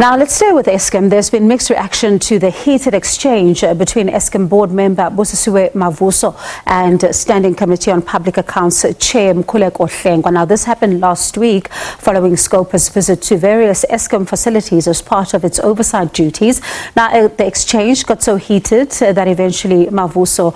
Now, let's stay with ESKOM. There's been mixed reaction to the heated exchange between ESKOM board member Busisiwe Mavuso and Standing Committee on Public Accounts Chair Mkhuleko Hlengwa. Now, this happened last week following Scopa's visit to various ESKOM facilities as part of its oversight duties. Now, the exchange got so heated that eventually Mavuso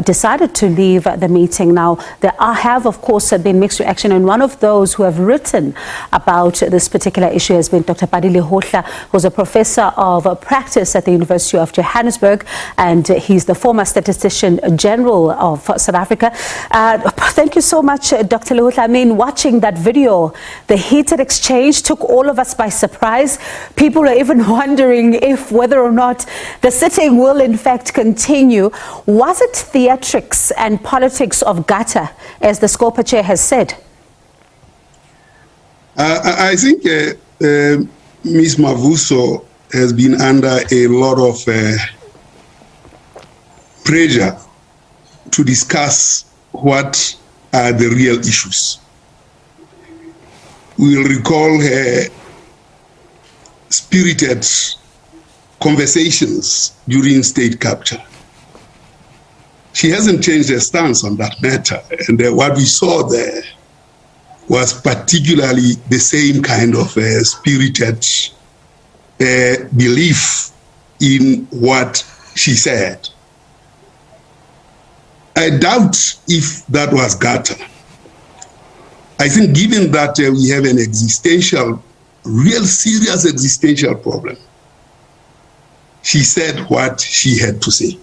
decided to leave the meeting. Now, there have, of course, been mixed reaction, and one of those who have written about this particular issue has been Dr Pali Lehohla, who's a professor of practice at the University of Johannesburg, and he's the former Statistician General of South Africa. Thank you so much, Dr. Lehohla. I mean, watching that video, the heated exchange took all of us by surprise. People are even wondering if whether or not the sitting will in fact continue. Was it theatrics and politics of gutter, as the Scopa chair has said? I think Ms. Mavuso has been under a lot of pressure to discuss what are the real issues. We will recall her spirited conversations during state capture. She hasn't changed her stance on that matter, and what we saw there was particularly the same kind of spirited belief in what she said. I doubt if that was gutter. I think given that we have an existential, real serious existential problem, she said what she had to say.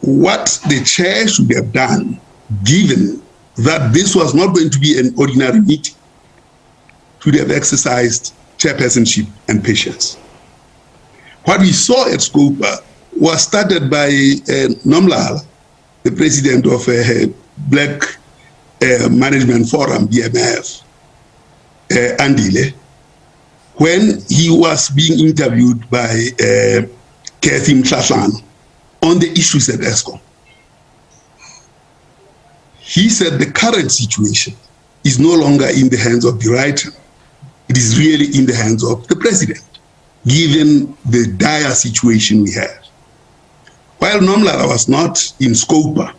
What the chair should have done, given that this was not going to be an ordinary meeting, should have exercised chairpersonship and patience. What we saw at Scopa was started by Nomlala, the president of Black Management Forum, BMF, Andile, when he was being interviewed by Kathy Mhlahlano on the issues at ESKOM. He said the current situation is no longer in the hands of the writer. It is really in the hands of the president, given the dire situation we have. While Nomlala was not in Scopa,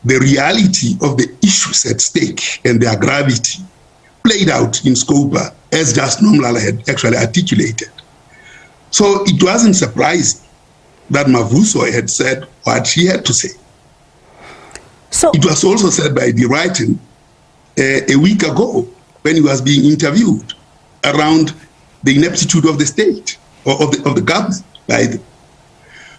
the reality of the issues at stake and their gravity played out in Scopa as just Nomlala had actually articulated. So it wasn't surprising that Mavuso had said what she had to say. So it was also said by the writing a week ago when he was being interviewed around the ineptitude of the state or of the government. Right?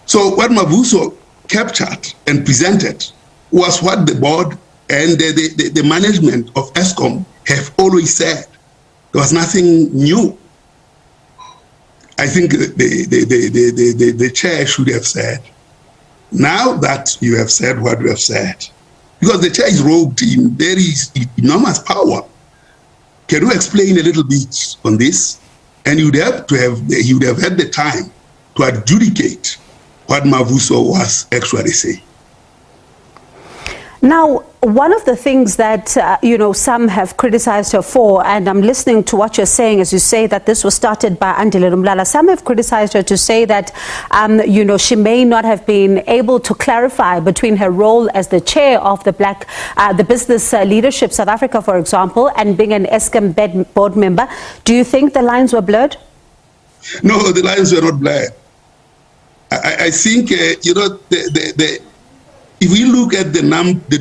So what Mavuso captured and presented was what the board and the management of ESKOM have always said. There was nothing new. I think the chair should have said, now that you have said what you have said, because the chair is robed in very enormous power. Can you explain a little bit on this? And he would have had the time to adjudicate what Mavuso was actually saying. Now, one of the things that, some have criticized her for, and I'm listening to what you're saying as you say that this was started by Andile Nomlala, some have criticized her to say that, she may not have been able to clarify between her role as the chair of the Business Leadership South Africa, for example, and being an ESKOM board member. Do you think the lines were blurred? No, the lines were not blurred. I think, if we look at the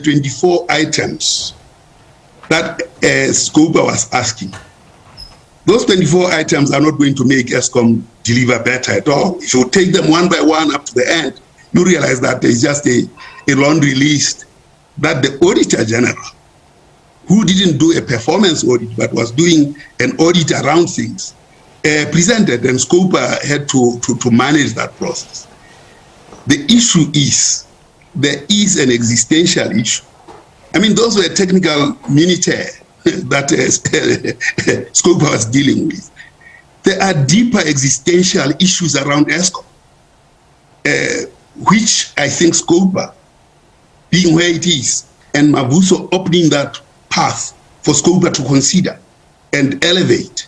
24 items that Scopa was asking, those 24 items are not going to make ESKOM deliver better at all. If you take them one by one up to the end, you realize that there is just a laundry list that the Auditor General, who didn't do a performance audit but was doing an audit around things, presented, and Scopa had to manage that process. The issue is, there is an existential issue. I mean, those were technical minutiae that Scopa was dealing with. There are deeper existential issues around ESKOM, which I think Scopa, being where it is, and Mavuso opening that path for Scopa to consider and elevate,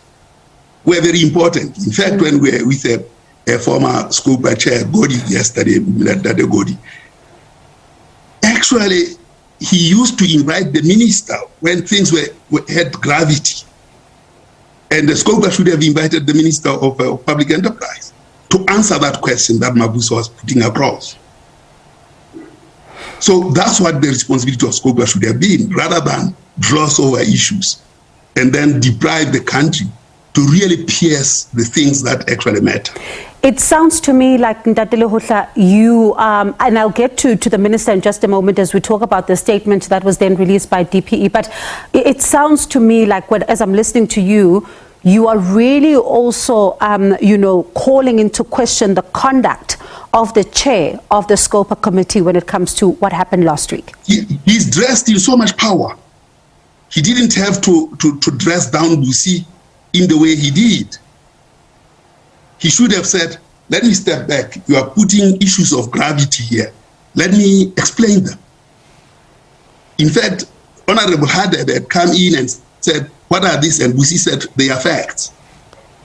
were very important. In fact, when we were with a former Scopa chair, Godi, yesterday, Dade Godi, actually, he used to invite the minister when things had gravity. And the Scopa should have invited the Minister of Public Enterprise to answer that question that Mavuso was putting across. So that's what the responsibility of Scopa should have been, rather than gloss over issues and then deprive the country to really pierce the things that actually matter. It sounds to me like, Dr. Lehohla, you, and I'll get to the minister in just a moment as we talk about the statement that was then released by DPE, but it sounds to me like, as I'm listening to you, you are really also, calling into question the conduct of the chair of the Scopa committee when it comes to what happened last week. He's dressed in so much power. He didn't have to dress down Busi in the way he did. He should have said, let me step back. You are putting issues of gravity here. Let me explain them. In fact, Honorable Hadad had come in and said, what are these? And Busi said, they are facts.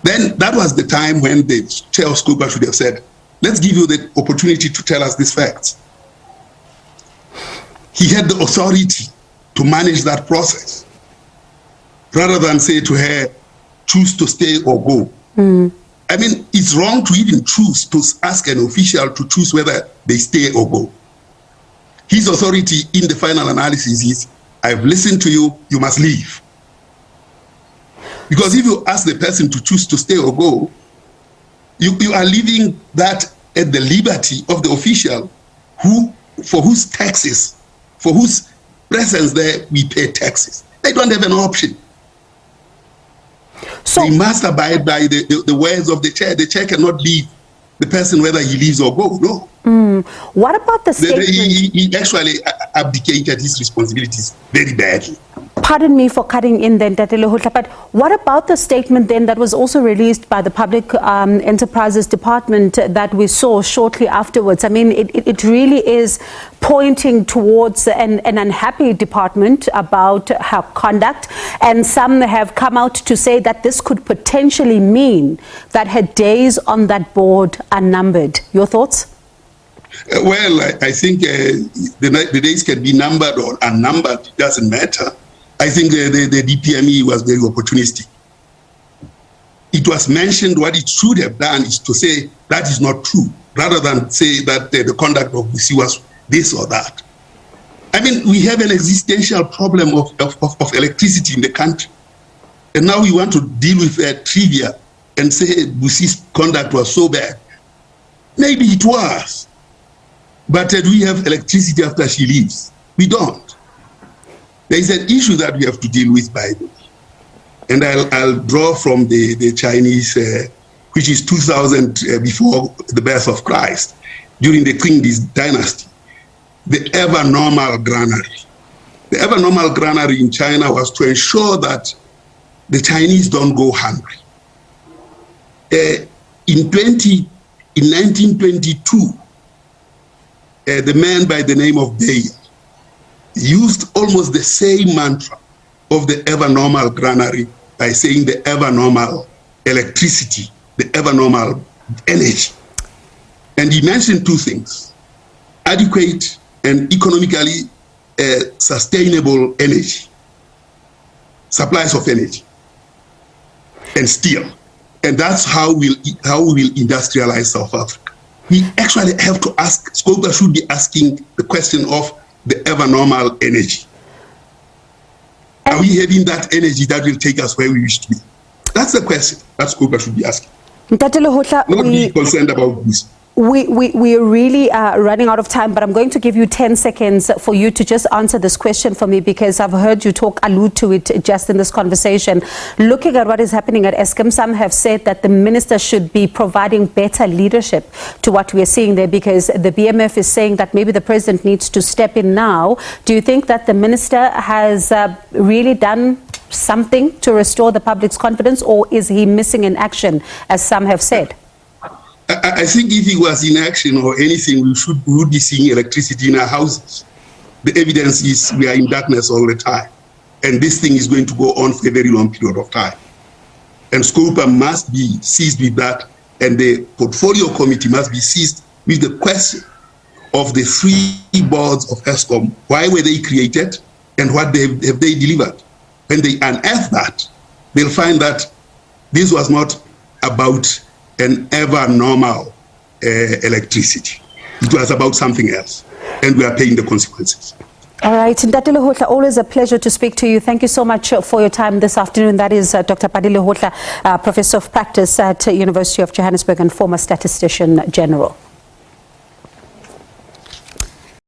Then that was the time when the chair of Scopa should have said, let's give you the opportunity to tell us these facts. He had the authority to manage that process, rather than say to her, choose to stay or go. I mean, it's wrong to even choose to ask an official to choose whether they stay or go. His authority in the final analysis is, I've listened to you, you must leave. Because if you ask the person to choose to stay or go, you are leaving that at the liberty of the official for whose taxes, for whose presence there we pay taxes. They don't have an option. So they must abide by the words of the chair. The chair cannot leave the person whether he leaves or goes. No. What about the statement? He actually abdicated his responsibilities very badly. Pardon me for cutting in then, Dr. Lehohla, but what about the statement then that was also released by the Public Enterprises Department that we saw shortly afterwards? I mean, it really is pointing towards an unhappy department about her conduct, and some have come out to say that this could potentially mean that her days on that board are numbered. Your thoughts? Well, I think the days can be numbered or unnumbered. It doesn't matter. I think the DPME was very opportunistic. It was mentioned what it should have done is to say that is not true, rather than say that the conduct of Busi was this or that. I mean, we have an existential problem of electricity in the country. And now we want to deal with trivia and say Busi's conduct was so bad. Maybe it was. But do we have electricity after she leaves? We don't. There is an issue that we have to deal with, by the way. And I'll draw from the Chinese, which is 2000 before the birth of Christ, during the Qing dynasty, the ever-normal granary. The ever-normal granary in China was to ensure that the Chinese don't go hungry. In 1922, the man by the name of Bayer used almost the same mantra of the ever-normal granary by saying the ever-normal electricity, the ever-normal energy. And he mentioned two things: adequate and economically sustainable energy, supplies of energy, and steel. And that's how we will industrialize South Africa. We actually have to ask, Scopa should be asking the question of the ever-normal energy. Are we having that energy that will take us where we wish to be? That's the question that Scopa should be asking. Dr. Lehohla, not be concerned about this. We are really running out of time, but I'm going to give you 10 seconds for you to just answer this question for me, because I've heard you allude to it just in this conversation. Looking at what is happening at ESKOM, some have said that the minister should be providing better leadership to what we are seeing there, because the BMF is saying that maybe the president needs to step in now. Do you think that the minister has really done something to restore the public's confidence, or is he missing in action, as some have said? I think if he was in action or anything, we would be seeing electricity in our houses. The evidence is we are in darkness all the time. And this thing is going to go on for a very long period of time. And Scopa must be seized with that, and the portfolio committee must be seized with the question of the 3 boards of ESKOM. Why were they created, and what have they delivered? When they unearth that, they'll find that this was not about an ever normal electricity. It was about something else, and we are paying the consequences. All right, Dr. Lehohla, always a pleasure to speak to you. Thank you so much for your time this afternoon. That is Dr. Pali Lehohla, Professor of Practice at University of Johannesburg and former Statistician General.